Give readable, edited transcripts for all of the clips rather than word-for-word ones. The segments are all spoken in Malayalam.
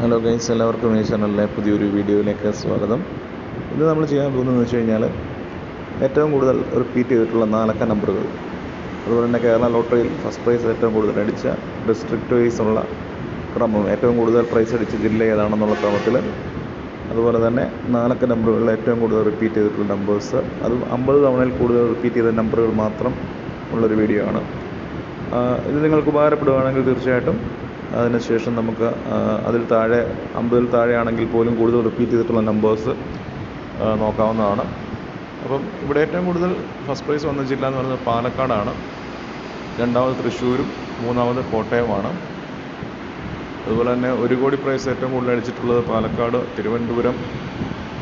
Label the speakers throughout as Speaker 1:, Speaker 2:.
Speaker 1: ഹലോ ഗൈസ്, എല്ലാവർക്കും ഈ ചാനലിലെ പുതിയൊരു വീഡിയോയിലേക്ക് സ്വാഗതം. ഇന്ന് നമ്മൾ ചെയ്യാൻ പോകുന്നതെന്ന് വെച്ച് കഴിഞ്ഞാൽ ഏറ്റവും കൂടുതൽ റിപ്പീറ്റ് ചെയ്തിട്ടുള്ള 4 അക്ക നമ്പറുകൾ, അതുപോലെ തന്നെ കേരള ലോട്ടറിയിൽ ഫസ്റ്റ് പ്രൈസ് ഏറ്റവും കൂടുതൽ അടിച്ച ഡിസ്ട്രിക്റ്റ് വൈസ് ഉള്ള ക്രമം, ഏറ്റവും കൂടുതൽ പ്രൈസ് അടിച്ച ജില്ല ഏതാണെന്നുള്ള ക്രമത്തിൽ, അതുപോലെ തന്നെ 4 അക്ക നമ്പറുകളിൽ ഏറ്റവും കൂടുതൽ റിപ്പീറ്റ് ചെയ്തിട്ടുള്ള നമ്പേഴ്സ്, അതും 50 തവണയിൽ കൂടുതൽ റിപ്പീറ്റ് ചെയ്ത നമ്പറുകൾ മാത്രം ഉള്ളൊരു വീഡിയോ ആണ്. ഇത് നിങ്ങൾക്ക് ഉപകാരപ്പെടുകയാണെങ്കിൽ തീർച്ചയായിട്ടും അതിനുശേഷം നമുക്ക് അതിൽ താഴെ 50-ൽ താഴെയാണെങ്കിൽ പോലും കൂടുതൽ റിപ്പീറ്റ് ചെയ്തിട്ടുള്ള നമ്പേഴ്സ് നോക്കാവുന്നതാണ്. അപ്പം ഇവിടെ ഏറ്റവും കൂടുതൽ ഫസ്റ്റ് പ്രൈസ് വന്ന ജില്ല എന്ന് പറയുന്നത് പാലക്കാടാണ്. രണ്ടാമത് തൃശ്ശൂരും മൂന്നാമത് കോട്ടയമാണ്. അതുപോലെ തന്നെ 1 കോടി പ്രൈസ് ഏറ്റവും കൂടുതൽ അടിച്ചിട്ടുള്ളത് പാലക്കാട്, തിരുവനന്തപുരം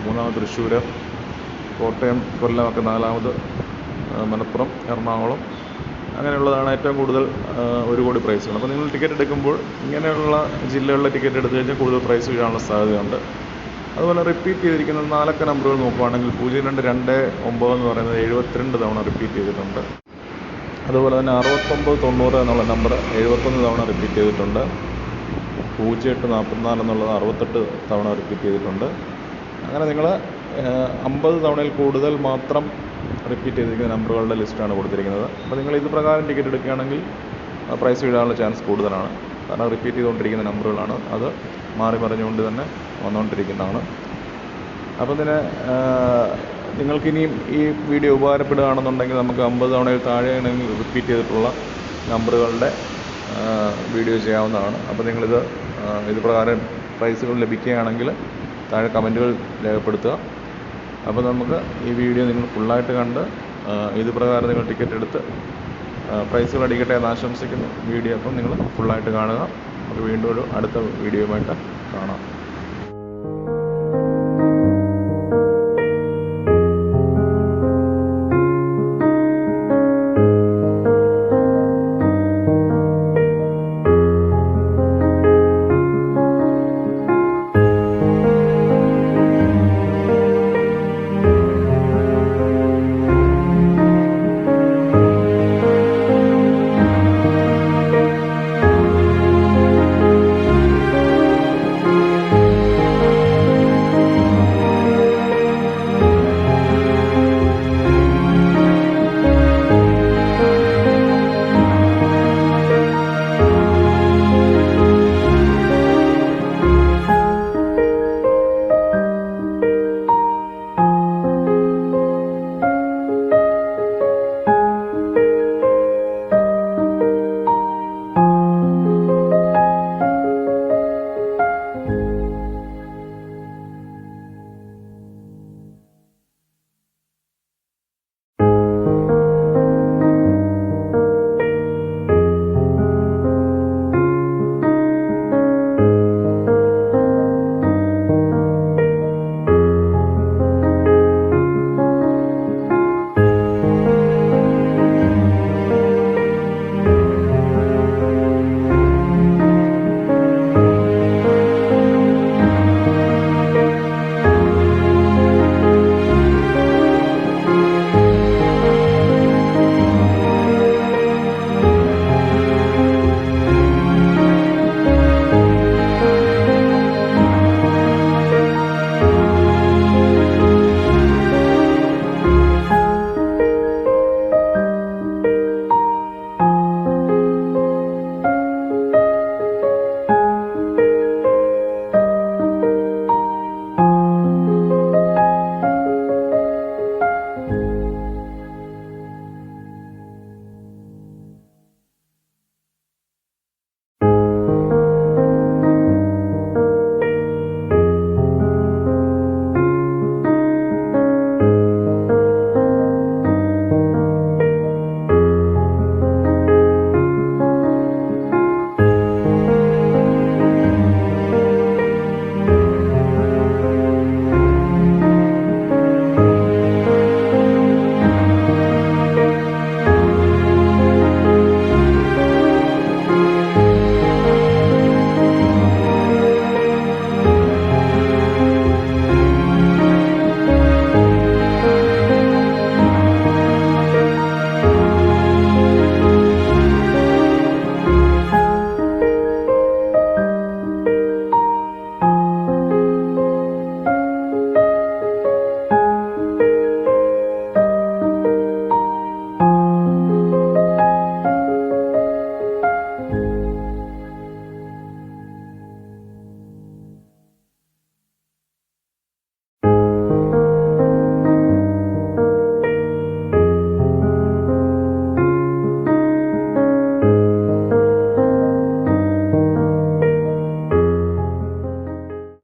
Speaker 1: മൂന്നാമത്, തൃശ്ശൂർ, കോട്ടയം, കൊല്ലമൊക്കെ നാലാമത്, മലപ്പുറം, എറണാകുളം, അങ്ങനെയുള്ളതാണ് ഏറ്റവും കൂടുതൽ 1 കോടി പ്രൈസുകൾ. അപ്പോൾ നിങ്ങൾ ടിക്കറ്റ് എടുക്കുമ്പോൾ ഇങ്ങനെയുള്ള ജില്ലകളിലെ ടിക്കറ്റ് എടുത്തു കഴിഞ്ഞാൽ കൂടുതൽ പ്രൈസ് വീഴാനുള്ള സാധ്യതയുണ്ട്. അതുപോലെ റിപ്പീറ്റ് ചെയ്തിരിക്കുന്ന 4 അക്ക നമ്പറുകൾ നോക്കുകയാണെങ്കിൽ 0229 എന്ന് പറയുന്നത് 72 തവണ റിപ്പീറ്റ് ചെയ്തിട്ടുണ്ട്. അതുപോലെ തന്നെ 6990 എന്നുള്ള നമ്പർ 71 തവണ റിപ്പീറ്റ് ചെയ്തിട്ടുണ്ട്. 0844 എന്നുള്ളത് 68 തവണ റിപ്പീറ്റ് ചെയ്തിട്ടുണ്ട്. അങ്ങനെ നിങ്ങൾ 50 തവണയിൽ കൂടുതൽ മാത്രം റിപ്പീറ്റ് ചെയ്തിരിക്കുന്ന നമ്പറുകളുടെ ലിസ്റ്റാണ് കൊടുത്തിരിക്കുന്നത്. അപ്പോൾ നിങ്ങൾ ഇത് പ്രകാരം ടിക്കറ്റ് എടുക്കുകയാണെങ്കിൽ പ്രൈസ് വീഴാനുള്ള ചാൻസ് കൂടുതലാണ്. കാരണം റിപ്പീറ്റ് ചെയ്തുകൊണ്ടിരിക്കുന്ന നമ്പറുകളാണ്, അത് മാറി മറിഞ്ഞുകൊണ്ട് തന്നെ വന്നുകൊണ്ടിരിക്കുന്നതാണ്. അപ്പോൾ ഇതിന് നിങ്ങൾക്കിനിയും ഈ വീഡിയോ ഉപകാരപ്പെടുകയാണെന്നുണ്ടെങ്കിൽ നമുക്ക് 50 തവണയിൽ താഴെയാണെങ്കിൽ റിപ്പീറ്റ് ചെയ്തിട്ടുള്ള നമ്പറുകളുടെ വീഡിയോ ചെയ്യാവുന്നതാണ്. അപ്പോൾ നിങ്ങളിത് ഇത് പ്രകാരം പ്രൈസുകൾ ലഭിക്കുകയാണെങ്കിൽ താഴെ കമൻറ്റുകൾ രേഖപ്പെടുത്തുക. അപ്പോൾ നമുക്ക് ഈ വീഡിയോ നിങ്ങൾ ഫുള്ളായിട്ട് കണ്ട് ഇത് പ്രകാരം നിങ്ങൾ ടിക്കറ്റ് എടുത്ത് പ്രൈസുകൾ അടിക്കട്ടെ എന്ന് ആശംസിക്കുന്നു. വീഡിയോ അപ്പം നിങ്ങൾ ഫുള്ളായിട്ട് കാണുക. നമുക്ക് വീണ്ടും ഒരു അടുത്ത വീഡിയോയുമായിട്ട് കാണാം.